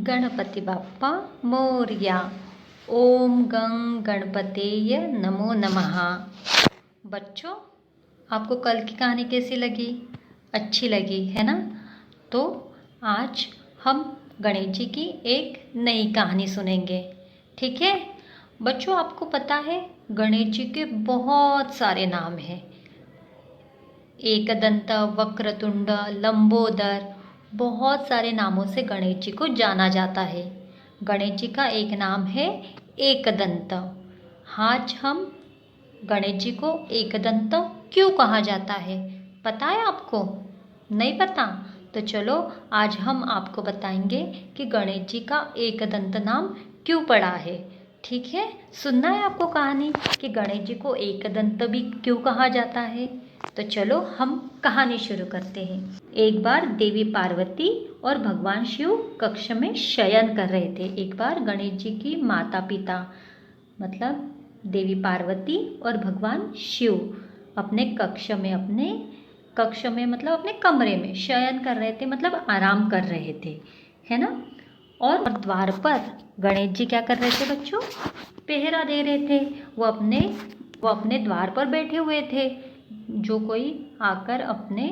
गणपति बाप्पा मोरया। ओम गं गणपतेय नमो नमः। बच्चों, आपको कल की कहानी कैसी लगी? अच्छी लगी है ना? तो आज हम गणेश जी की एक नई कहानी सुनेंगे, ठीक है? बच्चों, आपको पता है गणेश जी के बहुत सारे नाम हैं। एकदंत, वक्रतुंड, लंबोदर, बहुत सारे नामों से गणेश जी को जाना जाता है। गणेश जी का एक नाम है एकदंत। आज हम गणेश जी को एकदंत क्यों कहा जाता है, पता है आपको? नहीं पता? तो चलो आज हम आपको बताएंगे कि गणेश जी का एकदंत नाम क्यों पड़ा है। ठीक है, सुनना है आपको कहानी कि गणेश जी को एकदंत भी क्यों कहा जाता है। तो चलो हम कहानी शुरू करते हैं। एक बार देवी पार्वती और भगवान शिव कक्ष में शयन कर रहे थे। एक बार गणेश जी की माता पिता मतलब देवी पार्वती और भगवान शिव अपने कक्ष में मतलब अपने कमरे में शयन कर रहे थे, मतलब आराम कर रहे थे, है ना? और द्वार पर गणेश जी क्या कर रहे थे बच्चों? पहरा दे रहे थे। वो अपने द्वार पर बैठे हुए थे, जो कोई आकर अपने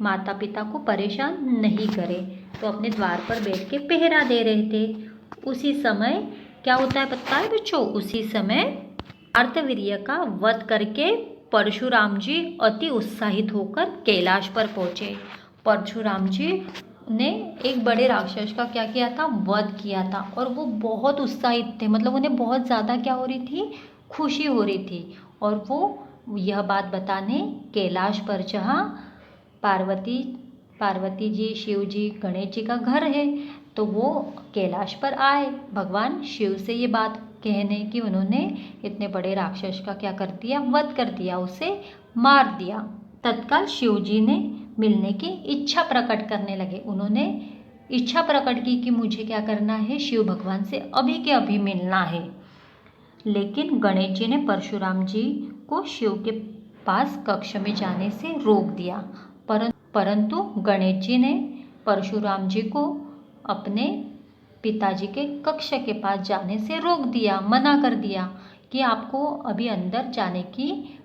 माता पिता को परेशान नहीं करे, तो अपने द्वार पर बैठ के पहरा दे रहे थे। उसी समय क्या होता है पता है बच्चों? उसी समय कार्तवीर्य का वध करके परशुराम जी अति उत्साहित होकर कैलाश पर पहुँचे। परशुराम जी ने एक बड़े राक्षस का क्या किया था? वध किया था। और वो बहुत उत्साहित थे, मतलब उन्हें बहुत ज़्यादा क्या हो रही थी? खुशी हो रही थी। और वो यह बात बताने कैलाश पर, जहाँ पार्वती जी, शिव जी, गणेश जी का घर है, तो वो कैलाश पर आए भगवान शिव से ये बात कहने कि उन्होंने इतने बड़े राक्षस का क्या कर दिया? वध कर दिया, उसे मार दिया। तत्काल शिव जी ने मिलने की इच्छा प्रकट करने लगे। उन्होंने इच्छा प्रकट की कि मुझे क्या करना है? शिव भगवान से अभी के अभी मिलना है। लेकिन गणेश जी ने परशुराम जी को शिव के पास कक्ष में जाने से रोक दिया। परंतु गणेश जी ने परशुराम जी को अपने पिताजी के कक्ष के पास जाने से रोक दिया, मना कर दिया कि आपको अभी अंदर जाने की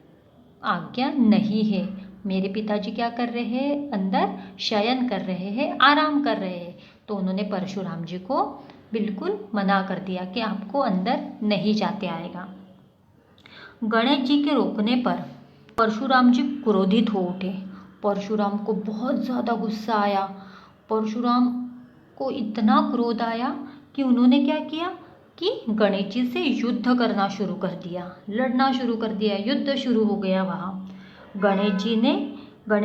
आज्ञा नहीं है। मेरे पिताजी क्या कर रहे हैं? अंदर शयन कर रहे हैं, आराम कर रहे हैं। तो उन्होंने परशुराम जी को बिल्कुल मना कर दिया कि आपको अंदर नहीं जाते आएगा। गणेश जी के रोकने पर परशुराम जी क्रोधित हो उठे। परशुराम को बहुत ज़्यादा गुस्सा आया। परशुराम को इतना क्रोध आया कि उन्होंने क्या किया कि गणेश जी से युद्ध करना शुरू कर दिया, लड़ना शुरू कर दिया। युद्ध शुरू हो गया वहाँ। गणेश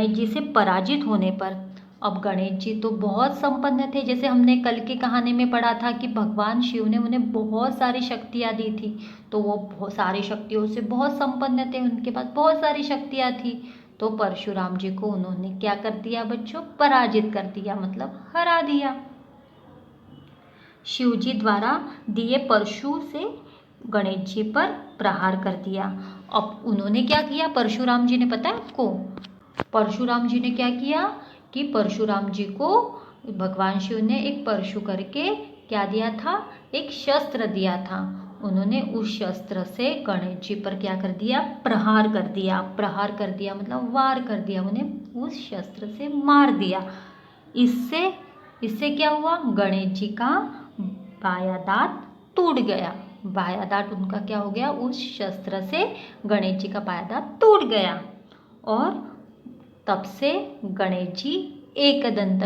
जी से पराजित होने पर, अब गणेश जी तो बहुत संपन्न थे, जैसे हमने कल की कहानी में पढ़ा था कि भगवान शिव ने उन्हें बहुत सारी शक्तियाँ दी थी, तो वो बहुत सारी शक्तियों से बहुत संपन्न थे, उनके पास बहुत सारी शक्तियाँ थी। तो परशुराम जी को उन्होंने क्या कर दिया बच्चों? पराजित कर दिया, मतलब हरा दिया। शिव जी द्वारा दिए परशु से गणेश जी पर प्रहार कर दिया। अब उन्होंने क्या किया? परशुराम जी ने, पता है आपको? परशुराम जी ने क्या किया कि परशुराम जी को भगवान शिव ने एक परशु करके क्या दिया था? एक शस्त्र दिया था। उन्होंने उस शस्त्र से गणेश जी पर क्या कर दिया? प्रहार कर दिया। प्रहार कर दिया मतलब वार कर दिया, उन्हें उस शस्त्र से मार दिया। इससे क्या हुआ? गणेश जी का बायां दांत टूट गया। बायां दांत उनका क्या हो गया? उस शस्त्र से गणेश जी का बायां दांत टूट गया। और तब से गणेश जी एकदंत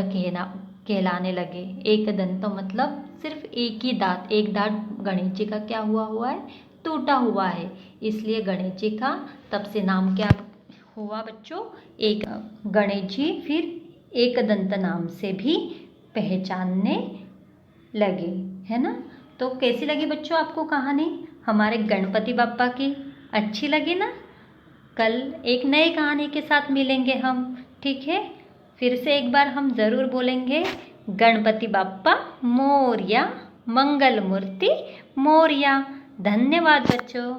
कहलाने लगे। एकदंत मतलब सिर्फ एक ही दांत, एक दांत गणेश जी का क्या हुआ है? टूटा हुआ है। इसलिए गणेश जी का तब से नाम क्या हुआ बच्चों? एक गणेश जी फिर एकदंत नाम से भी पहचानने लगे, है ना? तो कैसी लगी बच्चों आपको कहानी हमारे गणपति बाप्पा की? अच्छी लगी ना? कल एक नई कहानी के साथ मिलेंगे हम, ठीक है? फिर से एक बार हम ज़रूर बोलेंगे, गणपति बाप्पा मोरया, मंगल मूर्ति मोरया। धन्यवाद बच्चों।